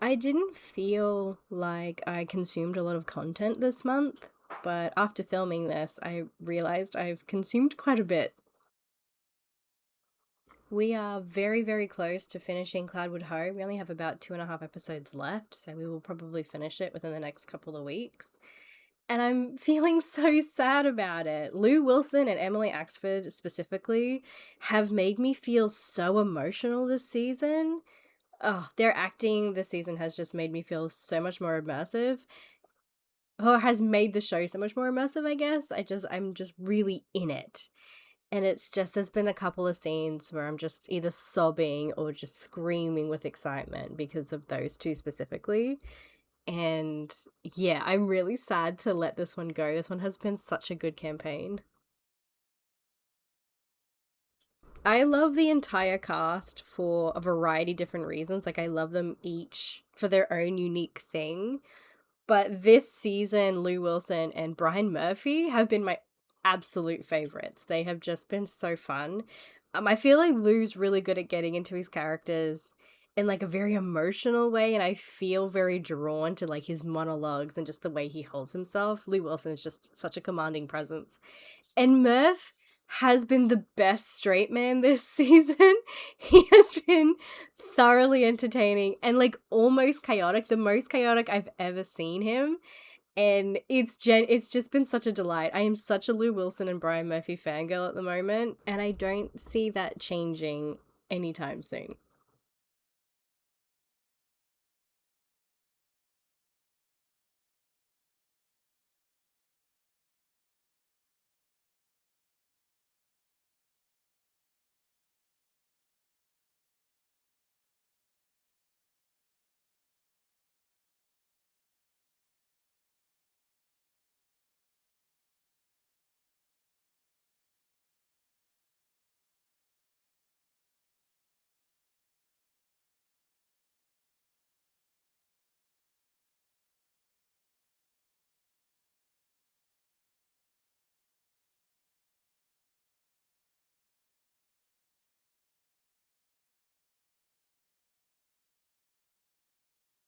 I didn't feel like I consumed a lot of content this month, but after filming this, I realized I've consumed quite a bit. We are very, very close to finishing Cloudwood Ho. We only have about 2.5 episodes left, so we will probably finish it within the next couple of weeks. And I'm feeling so sad about it. Lou Wilson and Emily Axford specifically have made me feel so emotional this season. Oh, their acting this season has just made me feel so much more immersive. Or has made the show so much more immersive, I guess. I'm just really in it. And it's just, there's been a couple of scenes where I'm just either sobbing or just screaming with excitement because of those two specifically. And yeah, I'm really sad to let this one go. This one has been such a good campaign. I love the entire cast for a variety of different reasons. Like, I love them each for their own unique thing. But this season, Lou Wilson and Brian Murphy have been my absolute favorites. They have just been so fun. I feel like Lou's really good at getting into his characters in like a very emotional way, and I feel very drawn to like his monologues and just the way he holds himself. Lou Wilson is just such a commanding presence. And Murph has been the best straight man this season. He has been thoroughly entertaining and like almost chaotic, the most chaotic I've ever seen him. And it's just been such a delight. I am such a Lou Wilson and Brian Murphy fangirl at the moment, and I don't see that changing anytime soon.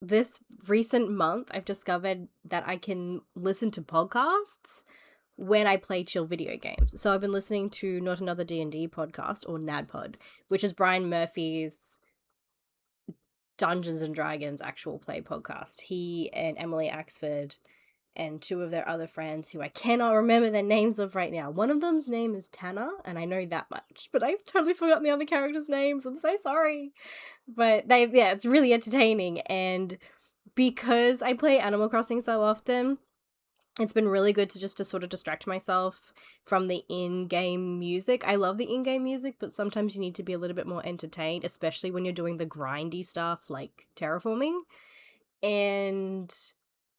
This recent month, I've discovered that I can listen to podcasts when I play chill video games. So I've been listening to Not Another D&D podcast, or NADPod, which is Brian Murphy's Dungeons and Dragons actual play podcast. He and Emily Axford and two of their other friends who I cannot remember their names of right now. One of them's name is Tanner, and I know that much, but I've totally forgotten the other characters' names. I'm so sorry. But yeah, it's really entertaining. And because I play Animal Crossing so often, it's been really good to sort of distract myself from the in-game music. I love the in-game music, but sometimes you need to be a little bit more entertained, especially when you're doing the grindy stuff like terraforming. And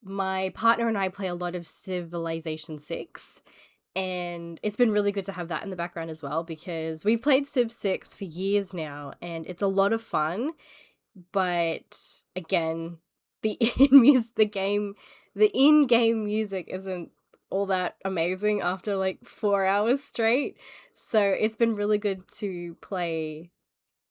my partner and I play a lot of Civilization 6, and it's been really good to have that in the background as well, because we've played Civ 6 for years now, and it's a lot of fun, but again, the the in-game music isn't all that amazing after like 4 hours straight. So it's been really good to play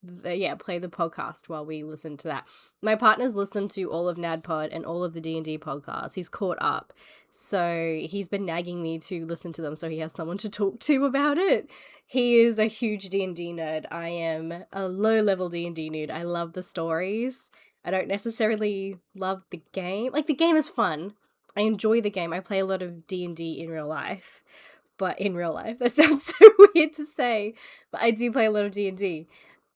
the podcast while we listen to that. My partner's listened to all of NADPod and all of the D&D podcasts. He's caught up. So he's been nagging me to listen to them so he has someone to talk to about it. He is a huge D&D nerd. I am a low-level D&D nerd. I love the stories. I don't necessarily love the game. Like, the game is fun. I enjoy the game. I play a lot of D&D in real life. But in real life, that sounds so weird to say. But I do play a lot of D&D.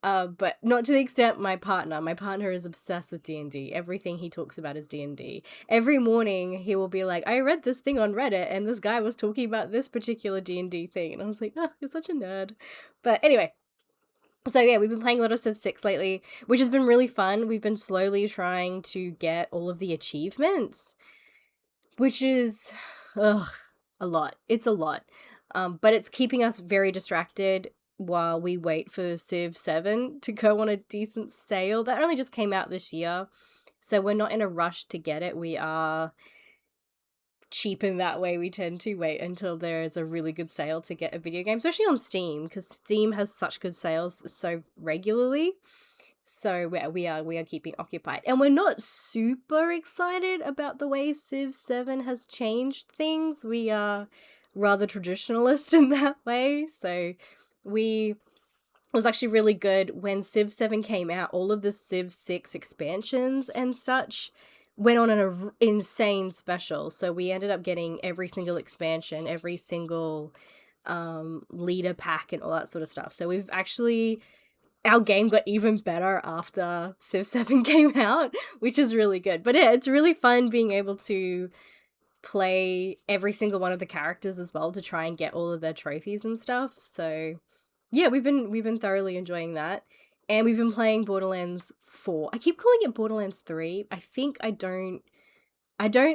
But not to the extent my partner. My partner is obsessed with D&D. Everything he talks about is D&D. Every morning he will be like, I read this thing on Reddit and this guy was talking about this particular D&D thing. And I was like, oh, you're such a nerd. But anyway, so yeah, we've been playing a lot of Civ 6 lately, which has been really fun. We've been slowly trying to get all of the achievements, which is, ugh, a lot. It's a lot. But it's keeping us very distracted while we wait for Civ 7 to go on a decent sale. That only just came out this year, so we're not in a rush to get it. We are cheap in that way. We tend to wait until there is a really good sale to get a video game, especially on Steam, because Steam has such good sales so regularly. So we are keeping occupied, and we're not super excited about the way Civ 7 has changed things. We are rather traditionalist in that way. So we it was actually really good when Civ 7 came out. All of the Civ 6 expansions and such went on an insane special. So we ended up getting every single expansion, every single leader pack and all that sort of stuff. So we've actually, our game got even better after Civ 7 came out, which is really good. But yeah, it's really fun being able to play every single one of the characters as well to try and get all of their trophies and stuff. So yeah, we've been thoroughly enjoying that. And we've been playing Borderlands 4. I keep calling it Borderlands 3. I think I don't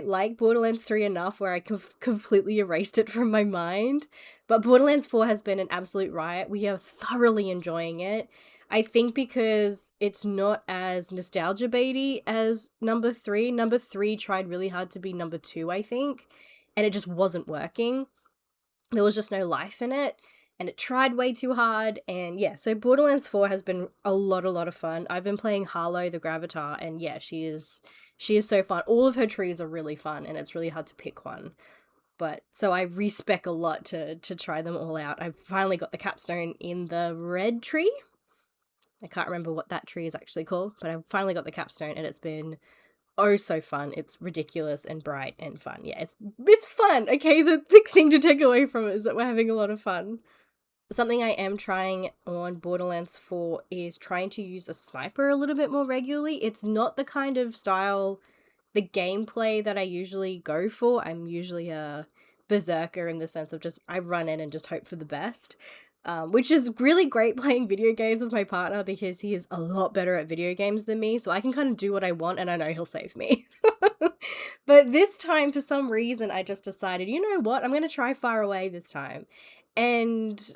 like Borderlands 3 enough where I completely erased it from my mind. But Borderlands 4 has been an absolute riot. We are thoroughly enjoying it. I think because it's not as nostalgia baity as number 3. Number 3 tried really hard to be number 2, I think, and it just wasn't working. There was just no life in it, and it tried way too hard. And yeah, so Borderlands 4 has been a lot of fun. I've been playing Harlow the Gravatar, and yeah, she is so fun. All of her trees are really fun, and it's really hard to pick one. But so I respec a lot to try them all out. I've finally got the capstone in the red tree. I can't remember what that tree is actually called, but I finally got the capstone, and it's been oh so fun. It's ridiculous and bright and fun. Yeah, it's fun. Okay, the thing to take away from it is that we're having a lot of fun. Something I am trying on Borderlands 4 is trying to use a sniper a little bit more regularly. It's not the kind of style, the gameplay that I usually go for. I'm usually a berserker in the sense of just, I run in and just hope for the best. Which is really great playing video games with my partner because he is a lot better at video games than me, so I can kind of do what I want and I know he'll save me. But this time, for some reason, I just decided, you know what, I'm going to try far away this time. And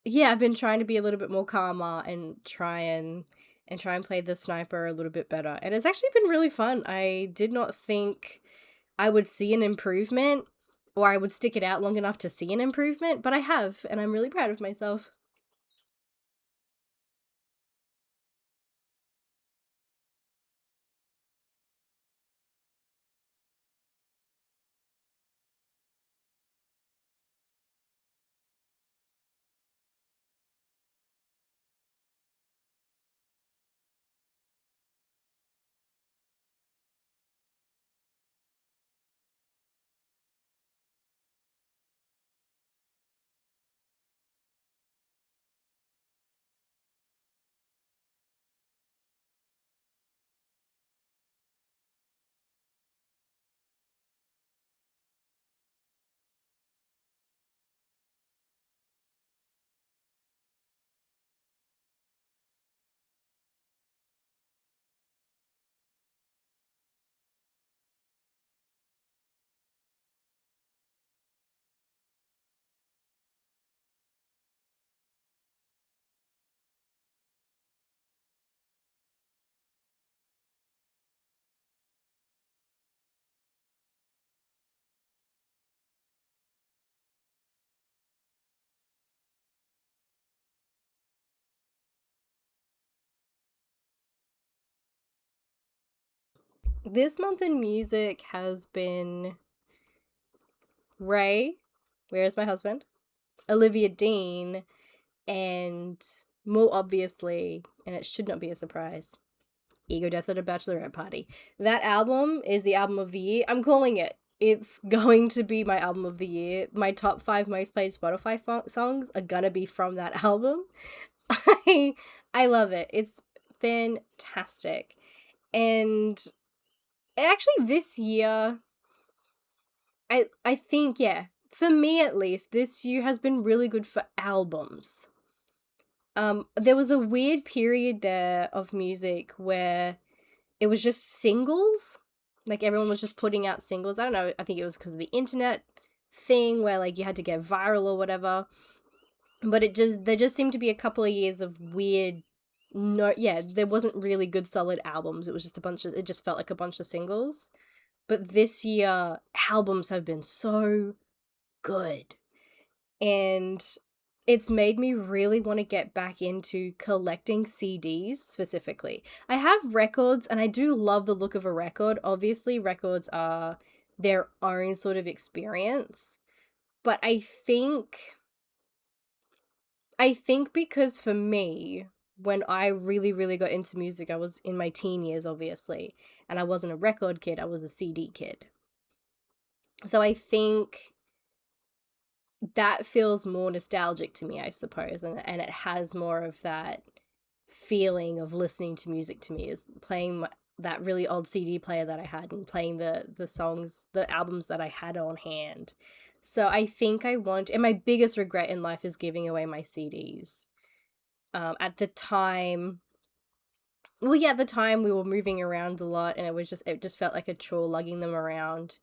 yeah, I've been trying to be a little bit more calmer and try and play the sniper a little bit better. And it's actually been really fun. I did not think I would see an improvement, or I would stick it out long enough to see an improvement, but I have, and I'm really proud of myself. This month in music has been Ray, where's my husband? Olivia Dean, and more obviously, and it should not be a surprise, Ego Death at a Bachelorette Party. That album is the album of the year. I'm calling it. It's going to be my album of the year. My top 5 most played Spotify songs are gonna be from that album. I love it. It's fantastic. And actually this year, I think, yeah, for me at least, this year has been really good for albums. There was a weird period there of music where it was just singles. Like, everyone was just putting out singles. I don't know, I think it was because of the internet thing where, like, you had to get viral or whatever. But there just seemed to be a couple of years of weird, no, yeah, there wasn't really good solid albums. It was just it just felt like a bunch of singles. But this year, albums have been so good. And it's made me really want to get back into collecting CDs specifically. I have records and I do love the look of a record. Obviously, records are their own sort of experience. But I think because for me, when I really, really got into music, I was in my teen years, obviously, and I wasn't a record kid, I was a CD kid. So I think that feels more nostalgic to me, I suppose, and it has more of that feeling of listening to music to me, is playing that really old CD player that I had and playing the songs, the albums that I had on hand. So I think I want, and my biggest regret in life is giving away my CDs. At the time, well, yeah, at the time we were moving around a lot, and it just felt like a chore lugging them around.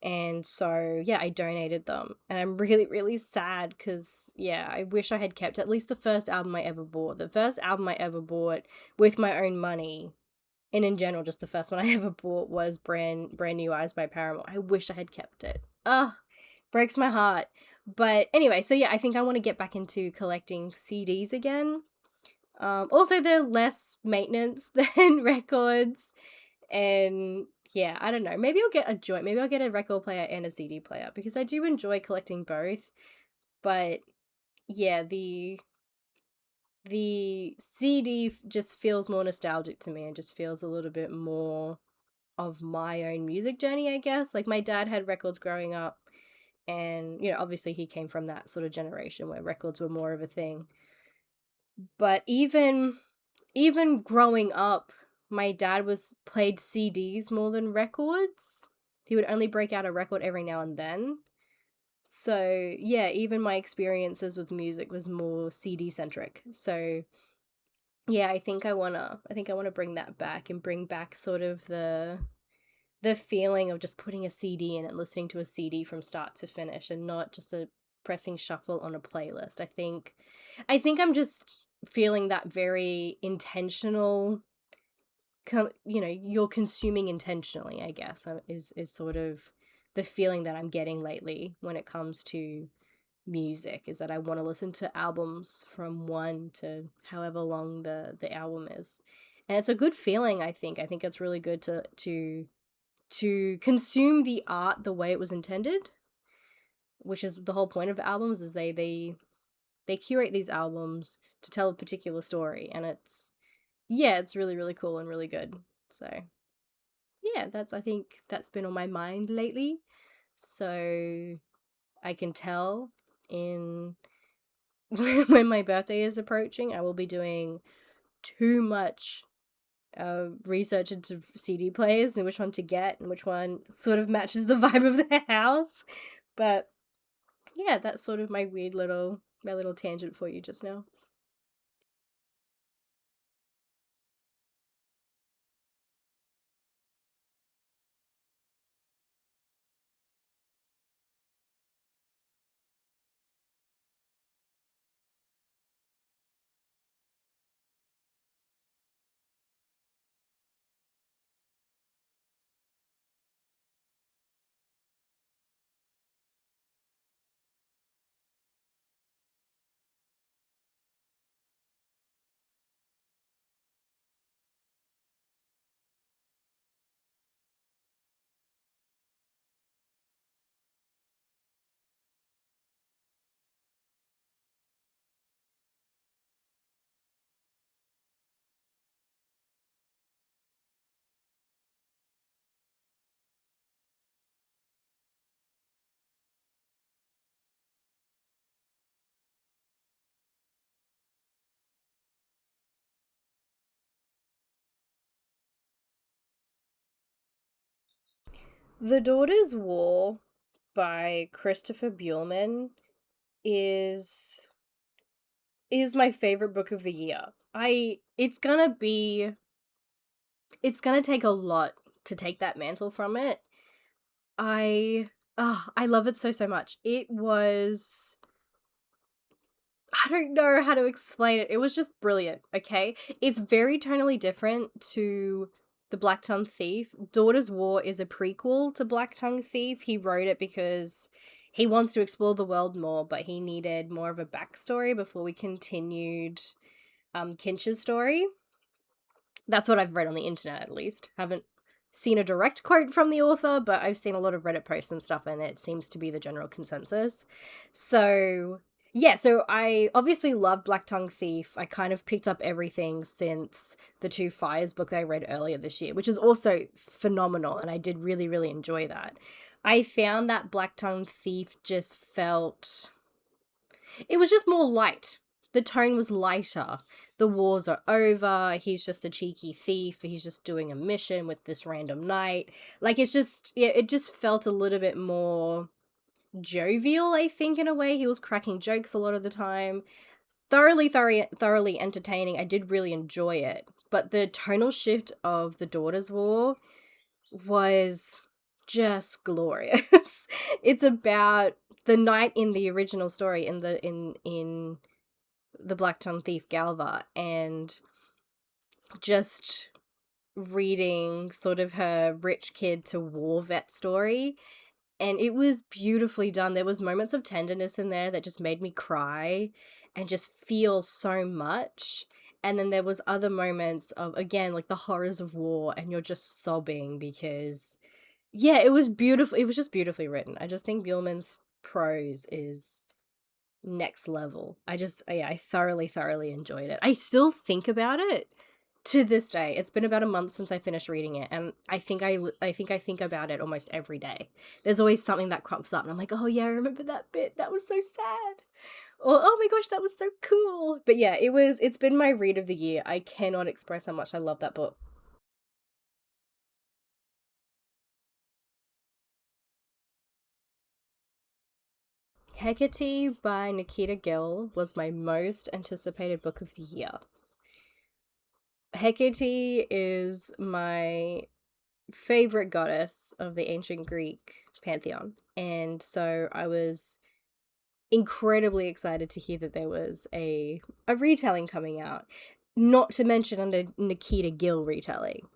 And so, yeah, I donated them. And I'm really, really sad because, yeah, I wish I had kept at least the first album I ever bought. The first album I ever bought with my own money, and in general, just the first one I ever bought, was Brand New Eyes by Paramore. I wish I had kept it. Ugh, breaks my heart. But anyway, so yeah, I think I want to get back into collecting CDs again. Also, they're less maintenance than records. And yeah, I don't know. Maybe I'll get a joint. Maybe I'll get a record player and a CD player because I do enjoy collecting both. But yeah, the CD just feels more nostalgic to me and just feels a little bit more of my own music journey, I guess. Like my dad had records growing up, and obviously he came from that sort of generation where records were more of a thing. But even growing up, my dad was played CDs more than records. He would only break out a record every now and then. So, yeah, even my experiences with music was more CD centric. So, yeah, I think I want to bring that back and bring back sort of the feeling of just putting a CD in and listening to a CD from start to finish and not just a pressing shuffle on a playlist. I think I'm just feeling that very intentional, you're consuming intentionally, I guess, is sort of the feeling that I'm getting lately when it comes to music, is that I want to listen to albums from one to however long the album is. And it's a good feeling, I think. I think it's really good to consume the art the way it was intended, which is the whole point of albums, is they curate these albums to tell a particular story, and it's really, really cool and really good. So yeah, I think that's been on my mind lately. So I can tell in when my birthday is approaching, I will be doing too much research into CD players and which one to get and which one sort of matches the vibe of the house. But yeah, that's sort of my little tangent for you just now. The Daughter's War by Christopher Buehlman is is my favorite book of the year. I it's gonna take a lot to take that mantle from it. I love it so, so much. I don't know how to explain it. It was just brilliant, okay? It's very tonally different to The Black Tongue Thief. Daughter's War is a prequel to Black Tongue Thief. He wrote it because he wants to explore the world more, but he needed more of a backstory before we continued Kinch's story. That's what I've read on the internet, at least. Haven't seen a direct quote from the author, but I've seen a lot of Reddit posts and stuff, and it seems to be the general consensus. So, yeah, so I obviously love Black Tongue Thief. I kind of picked up everything since the Two Fires book that I read earlier this year, which is also phenomenal, and I did really, really enjoy that. I found that Black Tongue Thief just felt... It was just more light. The tone was lighter. The wars are over. He's just a cheeky thief. He's just doing a mission with this random knight. Like, it's just, yeah, it just felt a little bit more jovial, I think, in a way. He was cracking jokes a lot of the time. Thoroughly entertaining. I did really enjoy it. But the tonal shift of the Daughters' War was just glorious. It's about the knight in the original story, in the Black Tongue Thief Galva, and just reading sort of her rich kid to war vet story, and it was beautifully done. There was moments of tenderness in there that just made me cry and just feel so much. And then there was other moments of, again, like the horrors of war, and you're just sobbing because, yeah, it was beautiful. It was just beautifully written. I just think Bjornman's prose is next level. I thoroughly enjoyed it. I still think about it to this day. It's been about a month since I finished reading it, and I think I think about it almost every day. There's always something that crops up, and I'm like, oh yeah, I remember that bit. That was so sad. Or, oh my gosh, that was so cool. But yeah, it's been my read of the year. I cannot express how much I love that book. Hecate by Nikita Gill was my most anticipated book of the year. Hecate is my favorite goddess of the ancient Greek pantheon, and so I was incredibly excited to hear that there was a retelling coming out, not to mention a Nikita Gill retelling.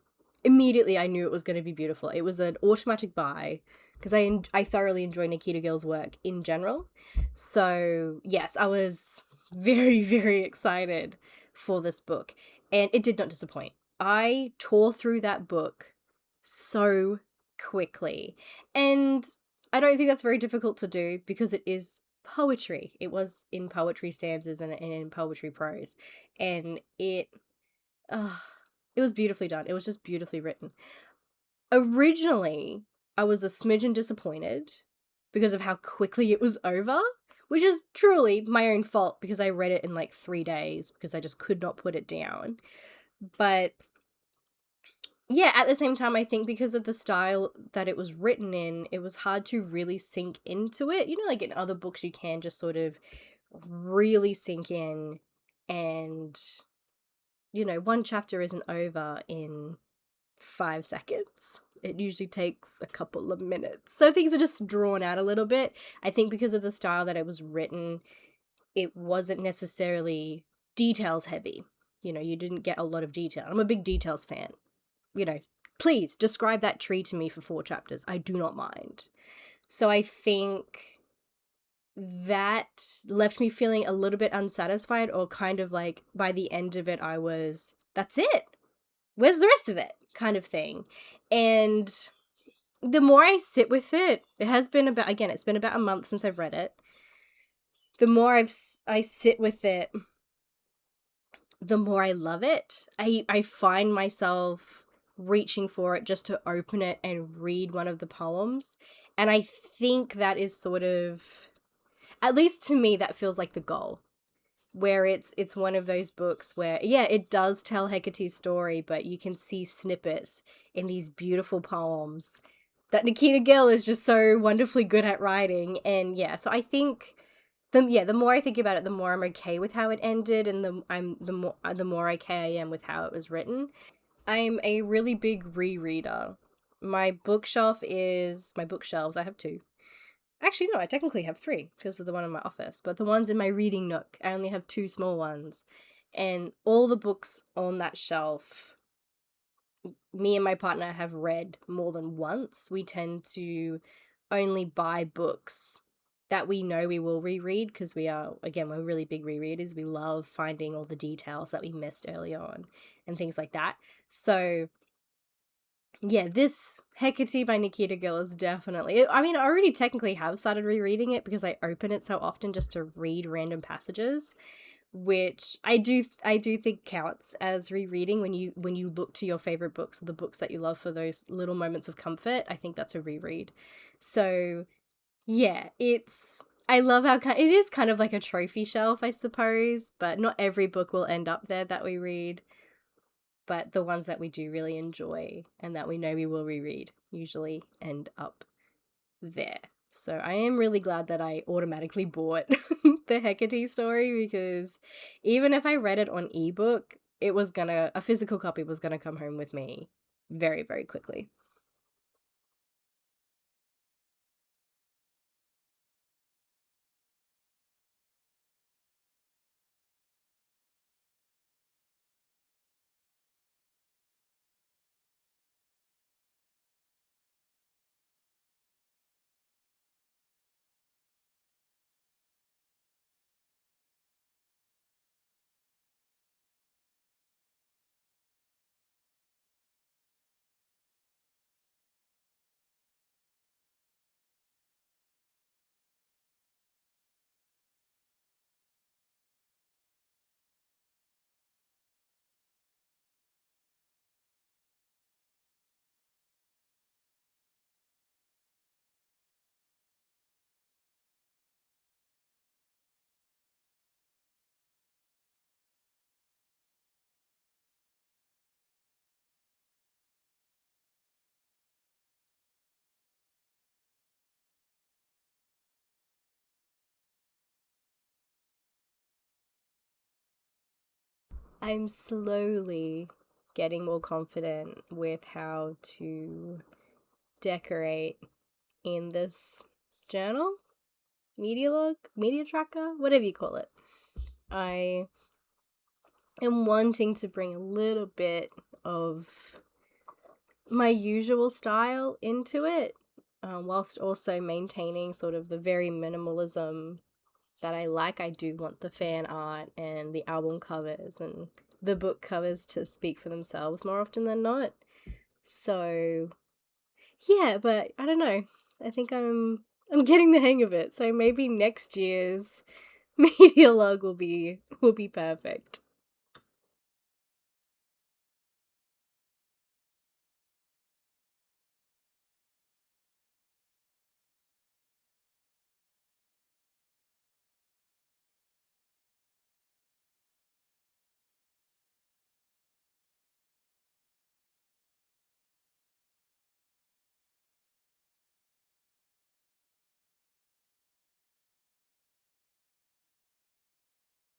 Immediately I knew it was going to be beautiful. It was an automatic buy because I thoroughly enjoy Nikita Gill's work in general. So yes, I was very excited for this book, and it did not disappoint. I tore through that book so quickly, and I don't think that's very difficult to do because it is poetry. It was in poetry stanzas and in poetry prose, and uh, it was beautifully done. It was just beautifully written. Originally, I was a smidgen disappointed because of how quickly it was over, which is truly my own fault because I read it in like 3 days because I just could not put it down. But yeah, at the same time, I think because of the style that it was written in, it was hard to really sink into it. You know, like in other books, you can just sort of really sink in, and, you know, one chapter isn't over in 5 seconds. It usually takes a couple of minutes. So things are just drawn out a little bit. I think because of the style that it was written, it wasn't necessarily details heavy. You know, you didn't get a lot of detail. I'm a big details fan. You know, please describe that tree to me for 4 chapters. I do not mind. So I think that left me feeling a little bit unsatisfied, or kind of like by the end of it, I was, that's it. Where's the rest of it? Kind of thing. And the more I sit with it, it has been about, again, it's been about a month since I've read it. The more I sit with it, the more I love it. I find myself reaching for it just to open it and read one of the poems. And I think that is sort of, at least to me, that feels like the goal. Where it's one of those books where, yeah, it does tell Hecate's story, but you can see snippets in these beautiful poems that Nikita Gill is just so wonderfully good at writing. And yeah, so I think the more I think about it, the more I'm okay with how it ended, and the more okay I am with how it was written. I'm a really big rereader. My bookshelves, I have 2. Actually, no, I technically have 3 because of the one in my office, but the ones in my reading nook, I only have 2 small ones. And all the books on that shelf, me and my partner have read more than once. We tend to only buy books that we know we will reread, because we're really big rereaders. We love finding all the details that we missed early on and things like that. So yeah, this Hecate by Nikita Gill is definitely, I mean, I already technically have started rereading it because I open it so often just to read random passages, which I do think counts as rereading. When you look to your favorite books or the books that you love for those little moments of comfort, I think that's a reread. So yeah, I love how it is kind of like a trophy shelf, I suppose, but not every book will end up there that we read. But the ones that we do really enjoy and that we know we will reread usually end up there. So I am really glad that I automatically bought the Hecate story, because even if I read it on ebook, a physical copy was gonna come home with me very, very quickly. I'm slowly getting more confident with how to decorate in this journal, media log, media tracker, whatever you call it. I am wanting to bring a little bit of my usual style into it, whilst also maintaining sort of the very minimalism that I like. I do want the fan art and the album covers and the book covers to speak for themselves more often than not. So yeah, but I don't know. I think I'm getting the hang of it. So maybe next year's media log will be perfect.